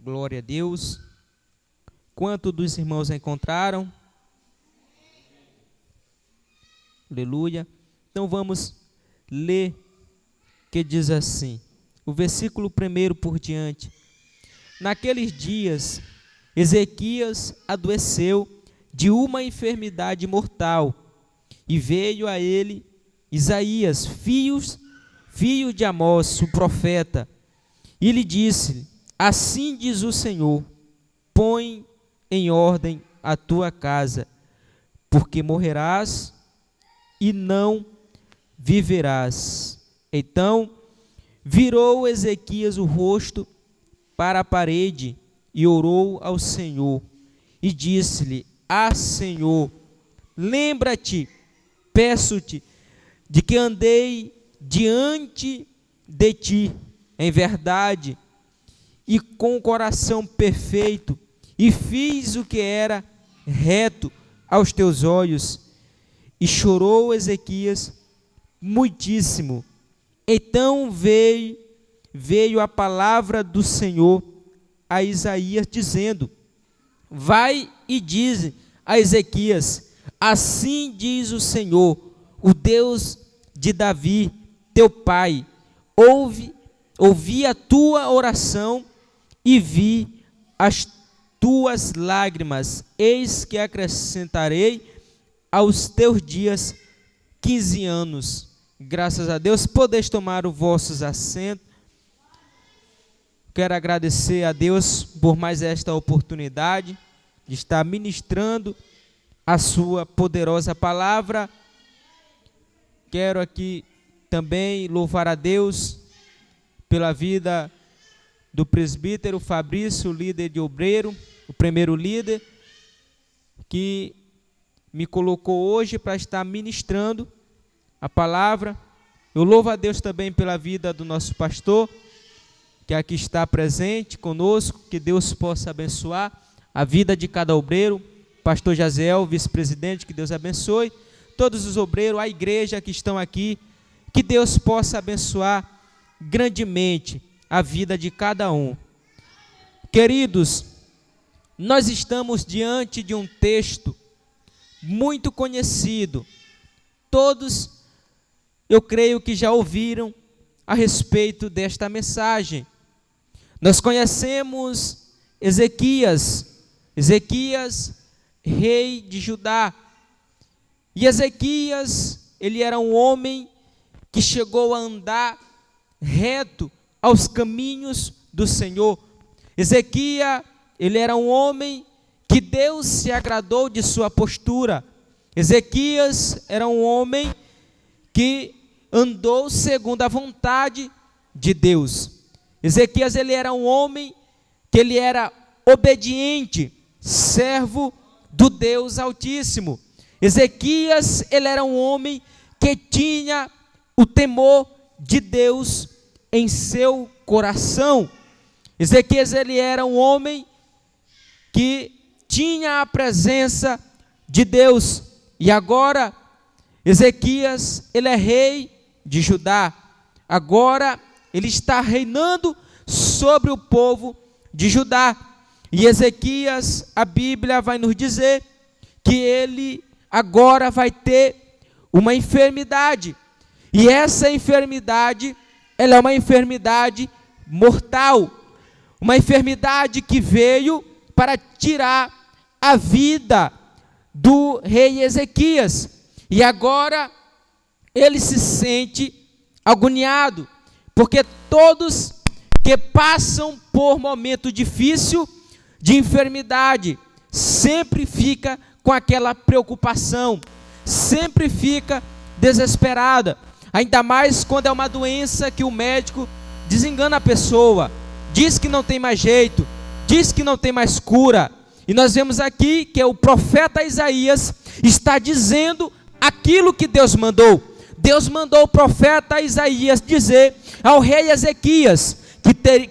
Glória a Deus. Quantos dos irmãos encontraram? Aleluia. Então vamos ler, que diz assim, o versículo 1 por diante. Naqueles dias, Ezequias adoeceu de uma enfermidade mortal, e veio a ele Isaías, filho de Amós, o profeta, e lhe disse: assim diz o Senhor, põe em ordem a tua casa, porque morrerás e não viverás. Então virou Ezequias o rosto para a parede e orou ao Senhor, e disse-lhe: Senhor, lembra-te, peço-te, de que andei diante de ti em verdade e com o coração perfeito, e fiz o que era reto aos teus olhos. E chorou Ezequias muitíssimo. Então veio a palavra do Senhor a Isaías, dizendo: vai e dize a Ezequias: assim diz o Senhor, o Deus de Davi, teu pai, ouvi a tua oração e vi as tuas lágrimas, eis que acrescentarei aos teus dias 15 anos. Graças a Deus. Podeis tomar os vossos assentos. Quero agradecer a Deus por mais esta oportunidade de estar ministrando a sua poderosa palavra. Quero aqui também louvar a Deus pela vida do presbítero Fabrício, líder de obreiro, o primeiro líder, que me colocou hoje para estar ministrando a palavra. Eu louvo a Deus também pela vida do nosso pastor, que aqui está presente conosco, que Deus possa abençoar a vida de cada obreiro. Pastor Jaziel, vice-presidente, que Deus abençoe todos os obreiros, a igreja que estão aqui, que Deus possa abençoar grandemente a vida de cada um. Queridos, nós estamos diante de um texto muito conhecido. Todos, eu creio que já ouviram a respeito desta mensagem. Nós conhecemos Ezequias, rei de Judá. E Ezequias, ele era um homem que chegou a andar reto aos caminhos do Senhor. Ezequias, ele era um homem que Deus se agradou de sua postura. Ezequias era um homem que andou segundo a vontade de Deus. Ezequias, ele era um homem que ele era obediente, servo do Deus Altíssimo. Ezequias, ele era um homem que tinha o temor de Deus em seu coração. Ezequias, ele era um homem que tinha a presença de Deus. E agora, Ezequias, ele é rei de Judá. Agora, ele está reinando sobre o povo de Judá. E Ezequias, a Bíblia vai nos dizer que ele agora vai ter uma enfermidade. E essa enfermidade, ela é uma enfermidade mortal. Uma enfermidade que veio para tirar a vida do rei Ezequias. E agora ele se sente agoniado, porque todos que passam por momento difícil de enfermidade sempre fica com aquela preocupação, sempre fica desesperada, ainda mais quando é uma doença que o médico desengana a pessoa, diz que não tem mais jeito, diz que não tem mais cura. E nós vemos aqui que o profeta Isaías está dizendo aquilo que Deus mandou. Deus mandou o profeta Isaías dizer ao rei Ezequias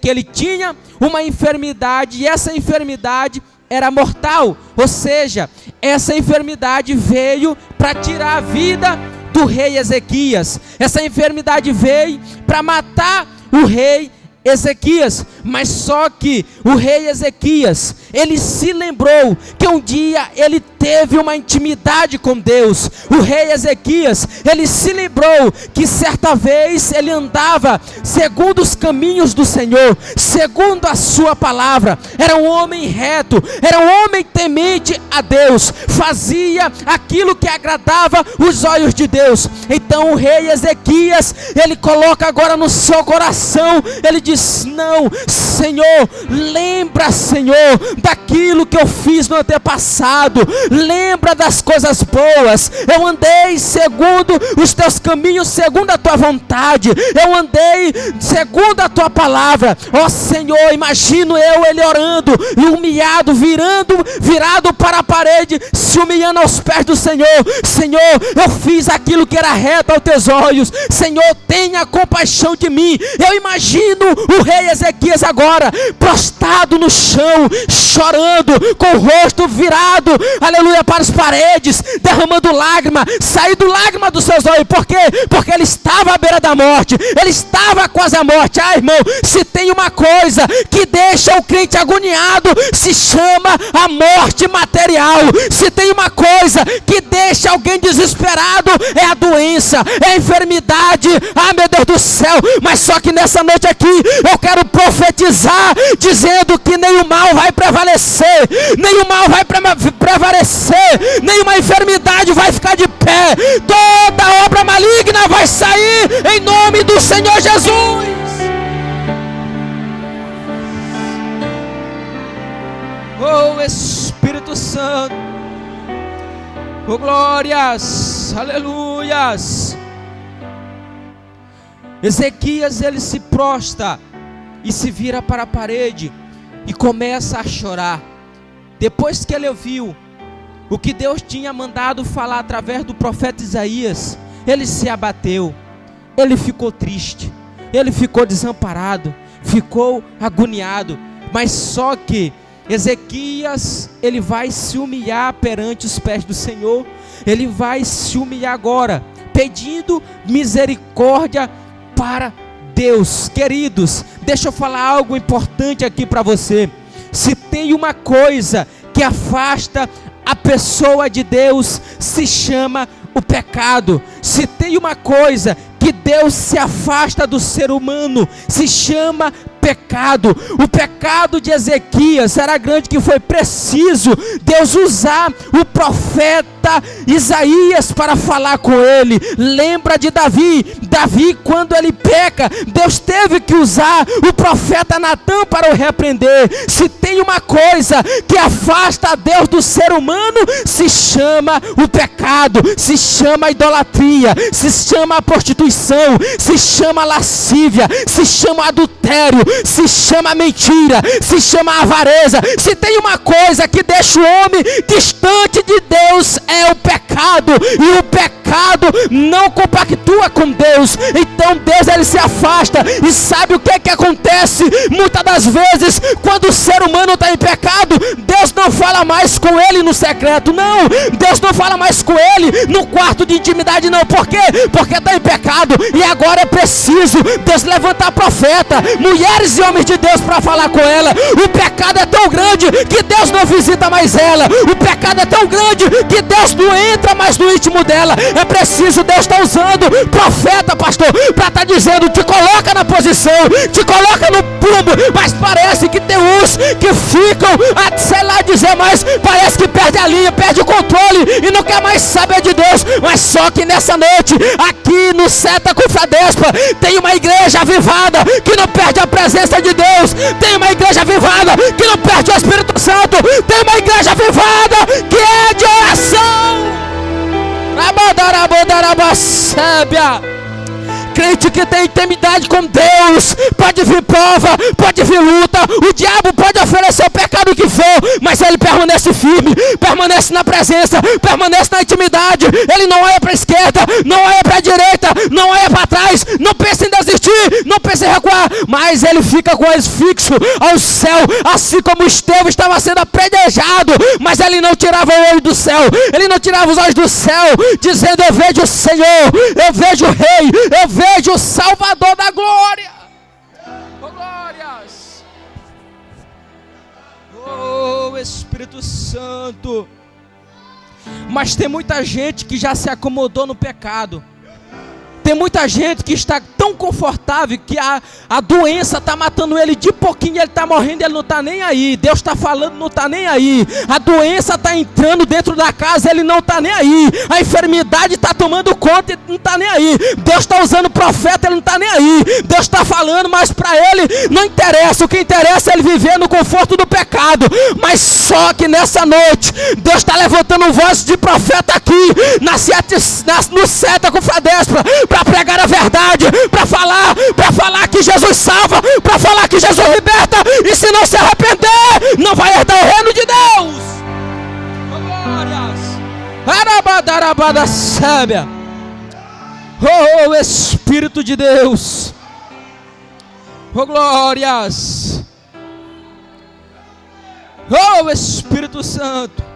que ele tinha uma enfermidade, e essa enfermidade era mortal, ou seja, essa enfermidade veio para tirar a vida do rei Ezequias. Essa enfermidade veio para matar o rei Ezequias. Mas só que o rei Ezequias, ele se lembrou que um dia ele teve uma intimidade com Deus. O rei Ezequias, ele se lembrou que certa vez ele andava segundo os caminhos do Senhor, segundo a sua palavra. Era um homem reto, era um homem temente a Deus, fazia aquilo que agradava os olhos de Deus. Então o rei Ezequias, ele coloca agora no seu coração, ele diz: não, Senhor, lembra, Senhor, daquilo que eu fiz no antepassado, lembra das coisas boas. Eu andei segundo os teus caminhos, segundo a tua vontade, eu andei segundo a tua palavra. Ó Senhor, imagino ele orando e humilhado, virado para a parede, se humilhando aos pés do Senhor. Senhor, eu fiz aquilo que era reto aos teus olhos, Senhor, tenha compaixão de mim. Eu imagino o rei Ezequias agora, prostrado no chão, chorando, com o rosto virado, aleluia, para as paredes, derramando lágrima, saindo lágrima dos seus olhos. Por quê? Porque ele estava à beira da morte, ele estava quase à morte. Ah, irmão, se tem uma coisa que deixa o crente agoniado, se chama a morte material. Se tem uma coisa que deixa alguém desesperado, é a doença, é a enfermidade. Ah, meu Deus do céu, mas só que nessa noite aqui, eu quero profetizar, dizendo que nenhum mal vai prevalecer, nenhum mal vai prevalecer, nenhuma enfermidade vai ficar de pé, toda obra maligna vai sair, em nome do Senhor Jesus. Oh Espírito Santo, oh glórias, aleluias. Ezequias, ele se prostra e se vira para a parede e começa a chorar. Depois que ele ouviu o que Deus tinha mandado falar através do profeta Isaías, ele se abateu, ele ficou triste, ele ficou desamparado, ficou agoniado. Mas só que Ezequias, ele vai se humilhar perante os pés do Senhor. Ele vai se humilhar agora, pedindo misericórdia para Deus. Queridos, deixa eu falar algo importante aqui para você. Se tem uma coisa que afasta a pessoa de Deus, se chama o pecado. Se tem uma coisa que Deus se afasta do ser humano, se chama pecado. O pecado de Ezequias era grande, que foi preciso Deus usar o profeta Isaías para falar com ele. Lembra de Davi, quando ele peca, Deus teve que usar o profeta Natã para o repreender. Se tem uma coisa que afasta a Deus do ser humano, se chama o pecado, se chama a idolatria, se chama a prostituição, se chama a lascívia, se chama adultério, se chama mentira, se chama avareza. Se tem uma coisa que deixa o homem distante de Deus, é o pecado. E o pecado não compactua com Deus. Então Deus, ele se afasta. E sabe o que é que acontece? Muitas das vezes, quando o ser humano está em pecado, Deus não fala mais com ele no secreto, não. Deus não fala mais com ele no quarto de intimidade, não. Por quê? Porque está em pecado. E agora é preciso Deus levantar profeta, mulheres e homens de Deus para falar com ela. O pecado é tão grande que Deus não visita mais ela. O pecado é tão grande que Deus não entra mais no íntimo dela. É preciso Deus estar usando profeta, pastor, para estar dizendo: te coloca na posição, te coloca no prumo. Mas parece que tem uns que ficam, sei lá dizer mais, parece que perde a linha, perde o controle e não quer mais saber de Deus. Mas só que nessa noite, aqui no Seta com Fradespa, tem uma igreja avivada que não perde a presença de Deus. Tem uma igreja avivada que não perde o Espírito Santo. Tem uma igreja avivada que é de oração. Crente que tem intimidade com Deus, pode vir prova, pode vir luta, o diabo pode oferecer o pecado que for, mas ele permanece firme, permanece na presença, permanece na intimidade. Ele não olha para a esquerda, não olha para a direita, não olha para trás, não pensa em desistir, não pensa em recuar, mas ele fica com olhos fixos ao céu, assim como Estevão estava sendo apedrejado, mas ele não tirava o olho do céu, ele não tirava os olhos do céu, dizendo: eu vejo o Senhor, eu vejo o Rei, eu vejo o Salvador da glória. Oh, glórias. Espírito Santo. Mas tem muita gente que já se acomodou no pecado. Tem muita gente que está tão confortável que a doença está matando ele de pouquinho, ele está morrendo, ele não está nem aí. Deus está falando, não está nem aí. A doença está entrando dentro da casa, ele não está nem aí. A enfermidade está tomando conta, ele não está nem aí. Deus está usando o profeta, ele não está nem aí. Deus está falando, mas para ele não interessa. O que interessa é ele viver no conforto do pecado. Mas só que nessa noite, Deus está levantando voz de profeta aqui, no Seta com Fadespa, para pregar a verdade, para falar que Jesus salva, para falar que Jesus liberta, e se não se arrepender, não vai herdar o reino de Deus. Glórias. Arabadarabada sábia. Oh, Espírito de Deus. Oh, glórias. Oh, Espírito Santo.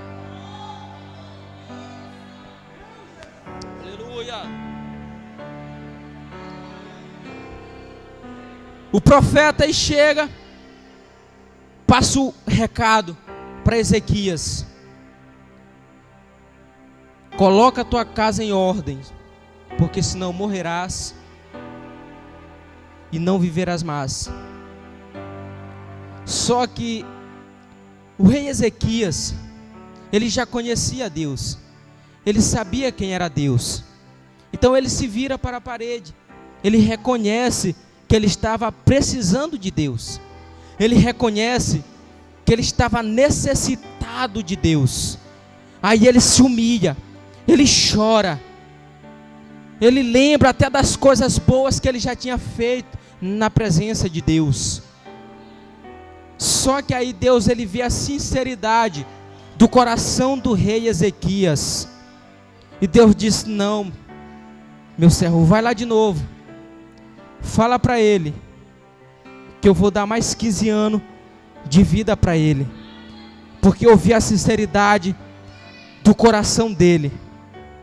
O profeta aí chega, passa o recado para Ezequias: coloca a tua casa em ordem, porque senão morrerás e não viverás mais. Só que o rei Ezequias, ele já conhecia Deus, ele sabia quem era Deus. Então ele se vira para a parede, ele reconhece que ele estava precisando de Deus, ele reconhece que ele estava necessitado de Deus. Aí ele se humilha, ele chora, ele lembra até das coisas boas que ele já tinha feito na presença de Deus. Só que aí Deus, ele vê a sinceridade do coração do rei Ezequias, e Deus diz: não, meu servo, vai lá de novo, fala para ele que eu vou dar mais 15 anos de vida para ele, porque eu vi a sinceridade do coração dele.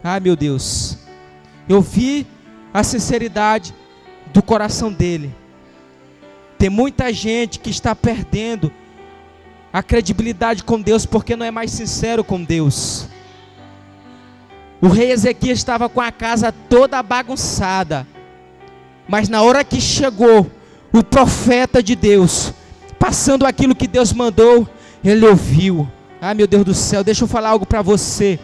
Ah, meu Deus, eu vi a sinceridade do coração dele. Tem muita gente que está perdendo a credibilidade com Deus porque não é mais sincero com Deus. O rei Ezequias estava com a casa toda bagunçada, mas na hora que chegou o profeta de Deus, passando aquilo que Deus mandou, ele ouviu. Ah, meu Deus do céu, deixa eu falar algo para você.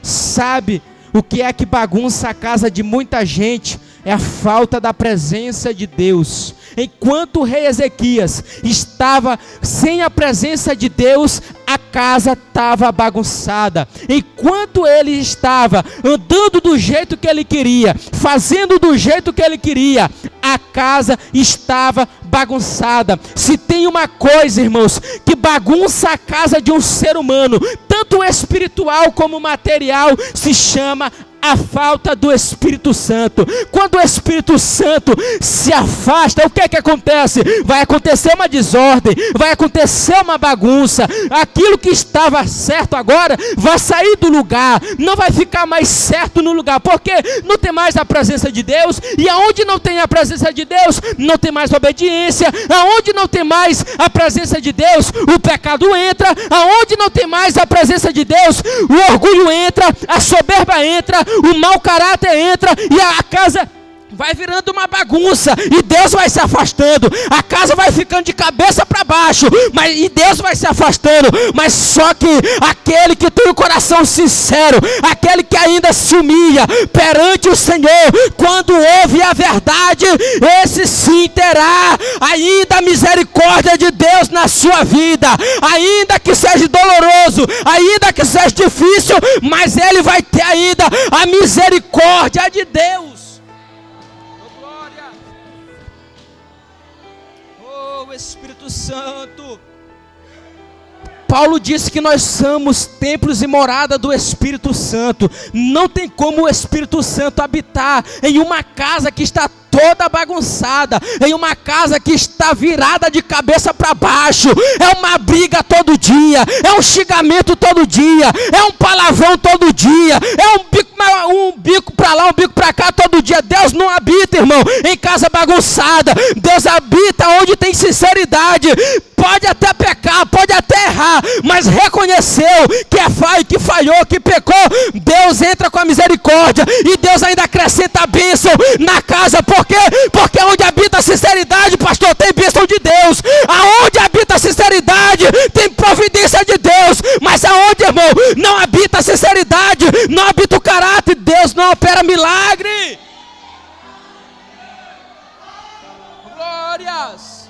Sabe o que é que bagunça a casa de muita gente? É a falta da presença de Deus. Enquanto o rei Ezequias estava sem a presença de Deus, a casa estava bagunçada. Enquanto ele estava andando do jeito que ele queria, fazendo do jeito que ele queria, a casa estava bagunçada. Se tem uma coisa, irmãos, que bagunça a casa de um ser humano, tanto espiritual como material, se chama a falta do Espírito Santo. Quando o Espírito Santo se afasta, o que é que acontece? Vai acontecer uma desordem, vai acontecer uma bagunça. Aquilo que estava certo agora vai sair do lugar, não vai ficar mais certo no lugar, porque não tem mais a presença de Deus, e aonde não tem a presença de Deus, não tem mais obediência. Aonde não tem mais a presença de Deus, o pecado entra. Aonde não tem mais a presença de Deus, o orgulho entra, a soberba entra, o mau caráter entra, e a casa vai virando uma bagunça, e Deus vai se afastando, a casa vai ficando de cabeça para baixo, e Deus vai se afastando. Mas só que aquele que tem o coração sincero, aquele que ainda se humilha perante o Senhor, quando ouve a verdade, esse sim terá ainda a misericórdia de Deus na sua vida, ainda que seja doloroso, ainda que seja difícil, mas ele vai ter ainda a misericórdia de Deus. Espírito Santo. Paulo disse que nós somos templos e morada do Espírito Santo. Não tem como o Espírito Santo habitar em uma casa que está toda bagunçada, em uma casa que está virada de cabeça para baixo. É uma briga todo dia, é um xingamento todo dia, é um palavrão todo dia, é um bico para lá, um bico para cá todo dia. Deus não habita, irmão, em casa bagunçada. Deus habita onde tem sinceridade. Pode até pecar, pode até errar, mas reconheceu que falhou, que pecou, Deus entra com a misericórdia, e Deus ainda acrescenta a bênção na casa. Por quê? Porque onde habita a sinceridade, pastor, tem bênção de Deus. Aonde habita a sinceridade, tem providência de Deus. Mas aonde, irmão, não habita a sinceridade, não habita o caráter, Deus não opera milagre. Glórias.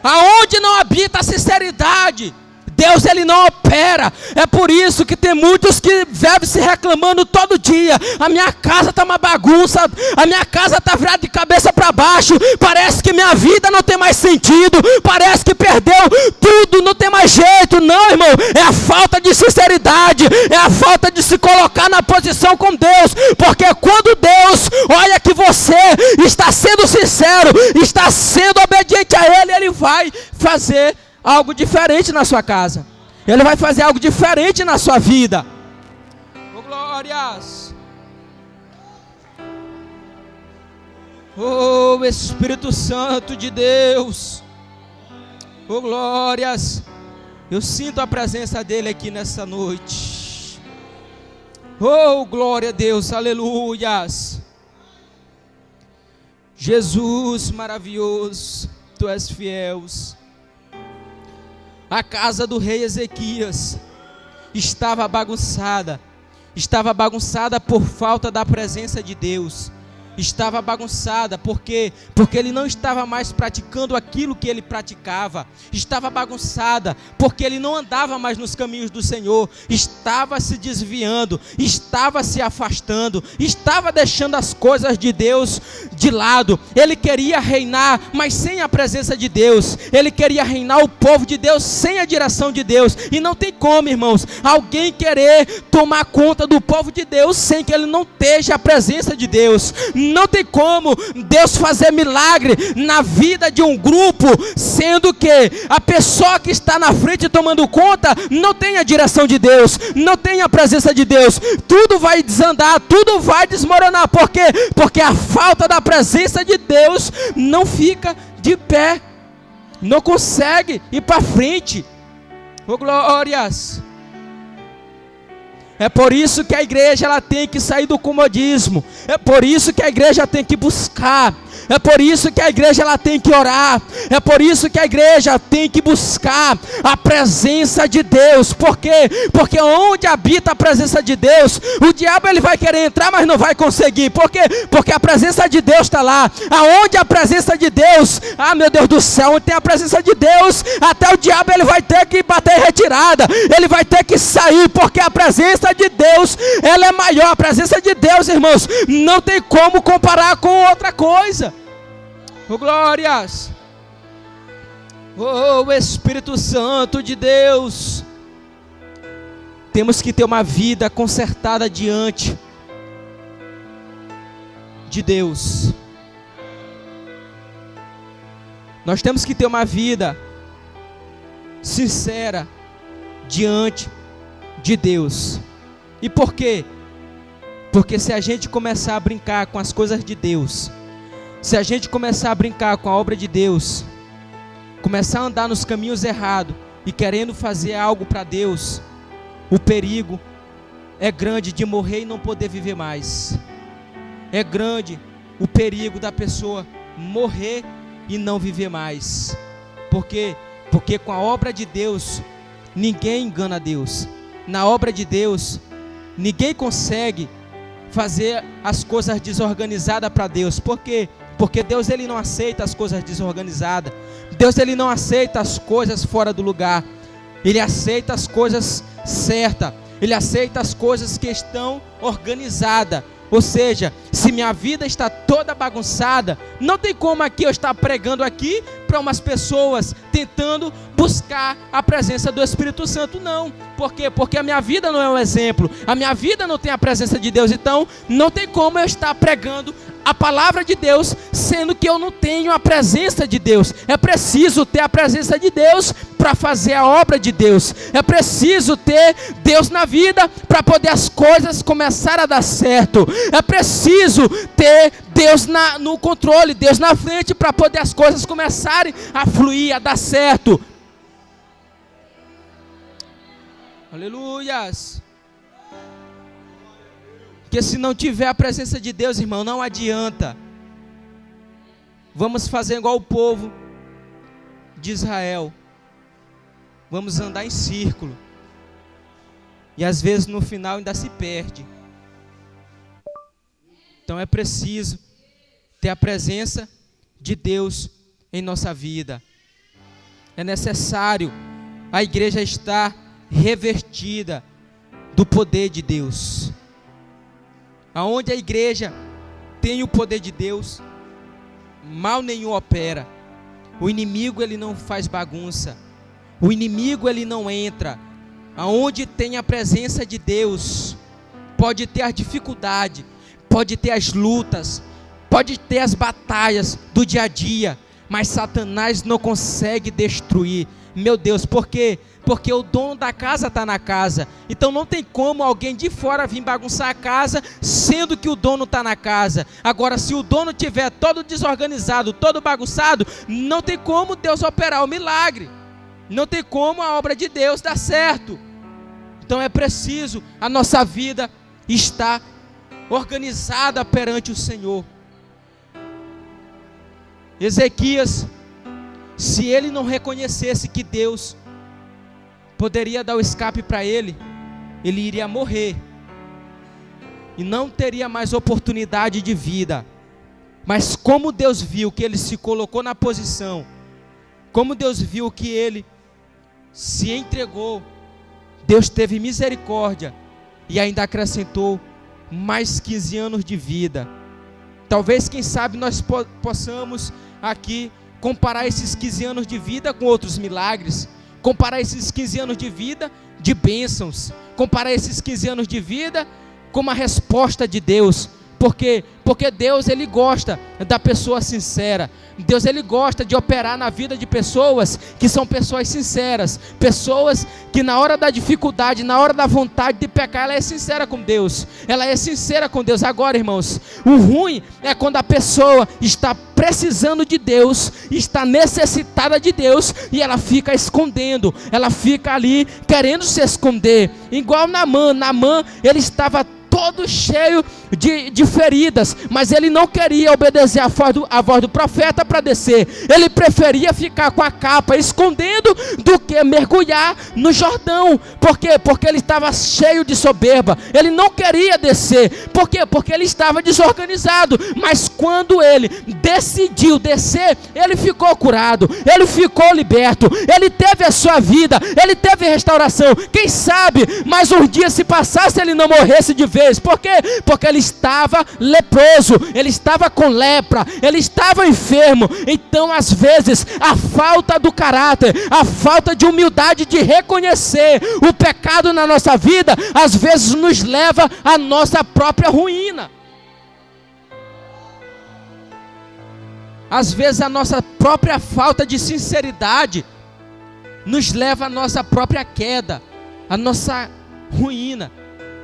Aonde não habita a sinceridade, Deus, ele não opera. É por isso que tem muitos que vivem se reclamando todo dia: a minha casa está uma bagunça, a minha casa está virada de cabeça para baixo, parece que minha vida não tem mais sentido, parece que perdeu tudo, não tem mais jeito. Não, irmão, é a falta de sinceridade, é a falta de se colocar na posição com Deus. Porque quando Deus olha que você está sendo sincero, está sendo obediente a Ele, Ele vai fazer algo diferente na sua casa. Ele vai fazer algo diferente na sua vida. Oh, glórias. Oh, Espírito Santo de Deus. Oh, glórias. Eu sinto a presença dele aqui nessa noite. Oh, glória a Deus. Aleluias. Jesus maravilhoso, tu és fiel. A casa do rei Ezequias estava bagunçada por falta da presença de Deus. Estava bagunçada porque ele não estava mais praticando aquilo que ele praticava. Estava bagunçada porque ele não andava mais nos caminhos do Senhor. Estava se desviando, estava se afastando, estava deixando as coisas de Deus de lado. Ele queria reinar, mas sem a presença de Deus. Ele queria reinar o povo de Deus sem a direção de Deus. E não tem como, irmãos, alguém querer tomar conta do povo de Deus sem que ele não esteja a presença de Deus. Não tem como Deus fazer milagre na vida de um grupo, sendo que a pessoa que está na frente tomando conta não tem a direção de Deus, não tem a presença de Deus. Tudo vai desandar, tudo vai desmoronar. Por quê? Porque a falta da presença de Deus não fica de pé, não consegue ir para frente. Oh, glórias. É por isso que a igreja ela tem que sair do comodismo. É por isso que a igreja tem que buscar. É por isso que a igreja ela tem que orar. É por isso que a igreja tem que buscar a presença de Deus. Por quê? Porque onde habita a presença de Deus, o diabo ele vai querer entrar, mas não vai conseguir. Por quê? Porque a presença de Deus está lá. Aonde a presença de Deus, meu Deus do céu, onde tem a presença de Deus, até o diabo ele vai ter que bater retirada. Ele vai ter que sair, porque a presença de Deus, ela é maior. A presença de Deus, irmãos, não tem como comparar com outra coisa. Oh, glórias. Oh, Espírito Santo de Deus. Temos que ter uma vida consertada diante de Deus. Nós temos que ter uma vida sincera diante de Deus. E por quê? Porque se a gente começar a brincar com as coisas de Deus, se a gente começar a brincar com a obra de Deus, começar a andar nos caminhos errados e querendo fazer algo para Deus, o perigo é grande de morrer e não poder viver mais. É grande o perigo da pessoa morrer e não viver mais. Por quê? Porque com a obra de Deus, ninguém engana Deus. Na obra de Deus, ninguém consegue fazer as coisas desorganizadas para Deus. Por quê? Porque Deus ele não aceita as coisas desorganizadas. Deus ele não aceita as coisas fora do lugar. Ele aceita as coisas certas. Ele aceita as coisas que estão organizadas. Ou seja, se minha vida está toda bagunçada, não tem como aqui eu estar pregando aqui para umas pessoas tentando buscar a presença do Espírito Santo. Não. Por quê? Porque a minha vida não é um exemplo. A minha vida não tem a presença de Deus. Então, não tem como eu estar pregando a palavra de Deus, sendo que eu não tenho a presença de Deus. É preciso ter a presença de Deus para fazer a obra de Deus. É preciso ter Deus na vida para poder as coisas começarem a dar certo. É preciso ter Deus no controle, Deus na frente, para poder as coisas começarem a fluir, a dar certo. Aleluias. Porque se não tiver a presença de Deus, irmão, não adianta. Vamos fazer igual o povo de Israel. Vamos andar em círculo. E às vezes no final ainda se perde. Então é preciso ter a presença de Deus em nossa vida. É necessário a igreja estar revestida do poder de Deus. Aonde a igreja tem o poder de Deus, mal nenhum opera. O inimigo, ele não faz bagunça. O inimigo, ele não entra. Aonde tem a presença de Deus, pode ter a dificuldade, pode ter as lutas, pode ter as batalhas do dia a dia, mas Satanás não consegue destruir. Meu Deus, por quê? Porque o dono da casa está na casa. Então não tem como alguém de fora vir bagunçar a casa, sendo que o dono está na casa. Agora, se o dono estiver todo desorganizado, todo bagunçado, não tem como Deus operar o milagre. Não tem como a obra de Deus dar certo. Então é preciso a nossa vida estar organizada perante o Senhor. Ezequias, se ele não reconhecesse que Deus poderia dar o escape para ele, ele iria morrer e não teria mais oportunidade de vida. Mas como Deus viu que ele se colocou na posição, como Deus viu que ele se entregou, Deus teve misericórdia e ainda acrescentou mais 15 anos de vida. Talvez, quem sabe, nós possamos aqui comparar esses 15 anos de vida com outros milagres, comparar esses 15 anos de vida de bênçãos, comparar esses 15 anos de vida com uma resposta de Deus. Por quê? Porque Deus, ele gosta da pessoa sincera. Deus, ele gosta de operar na vida de pessoas que são pessoas sinceras, pessoas que na hora da dificuldade, na hora da vontade de pecar, ela é sincera com Deus, ela é sincera com Deus. Agora, irmãos, o ruim é quando a pessoa está precisando de Deus, está necessitada de Deus, e ela fica escondendo, ela fica ali querendo se esconder, igual Naamã, ele estava todo cheio de feridas, mas ele não queria obedecer a voz do profeta para descer. Ele preferia ficar com a capa escondendo do que mergulhar no Jordão. Por quê? Porque ele estava cheio de soberba, ele não queria descer. Por quê? Porque ele estava desorganizado. Mas quando ele decidiu descer, ele ficou curado, ele ficou liberto, ele teve a sua vida, ele teve restauração. Quem sabe mais um dia se passasse, ele não morresse de vez. Por quê? Porque ele estava leproso, ele estava com lepra, ele estava enfermo. Então, às vezes, a falta do caráter, a falta de humildade de reconhecer o pecado na nossa vida, às vezes nos leva à nossa própria ruína. Às vezes a nossa própria falta de sinceridade nos leva à nossa própria queda, à nossa ruína.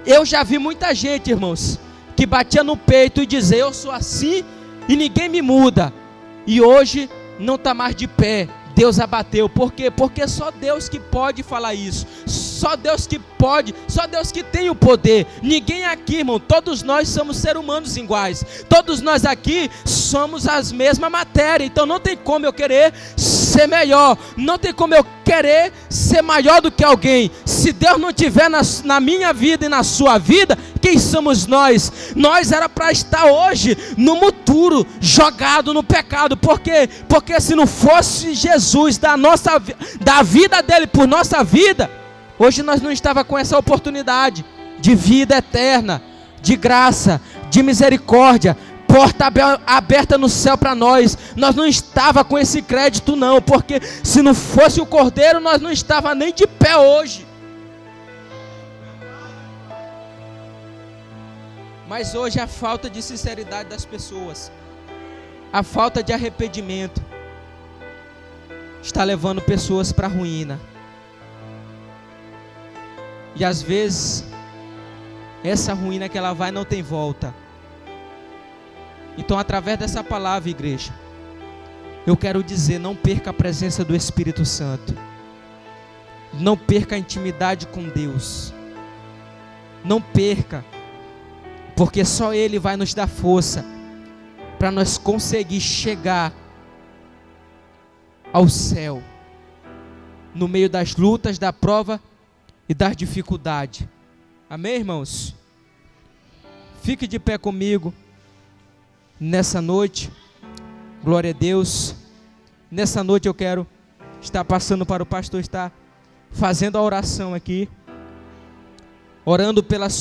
Eu já vi muita gente, irmãos, que batia no peito e dizia: eu sou assim e ninguém me muda. E hoje não está mais de pé. Deus abateu. Por quê? Porque só Deus que pode falar isso. Só Deus que pode, só Deus que tem o poder. Ninguém aqui, irmão, todos nós somos seres humanos iguais. Todos nós aqui somos as mesmas matérias. Então não tem como eu querer ser melhor. Não tem como eu querer ser maior do que alguém. Se Deus não tiver na minha vida e na sua vida, quem somos nós? Nós era para estar hoje no muturo, jogado no pecado. Por quê? Porque se não fosse Jesus da vida dele por nossa vida, hoje nós não estava com essa oportunidade de vida eterna, de graça, de misericórdia, porta aberta no céu para nós. Nós não estava com esse crédito não, porque se não fosse o Cordeiro, nós não estava nem de pé hoje. Mas hoje a falta de sinceridade das pessoas, a falta de arrependimento, está levando pessoas para a ruína. E às vezes, essa ruína que ela vai não tem volta. Então, através dessa palavra, igreja, eu quero dizer: não perca a presença do Espírito Santo. Não perca a intimidade com Deus. Não perca, porque só Ele vai nos dar força para nós conseguir chegar ao céu, no meio das lutas, da prova e das dificuldades. Amém, irmãos? Fique de pé comigo nessa noite. Glória a Deus. Nessa noite eu quero estar passando para o pastor estar fazendo a oração aqui, orando pela sua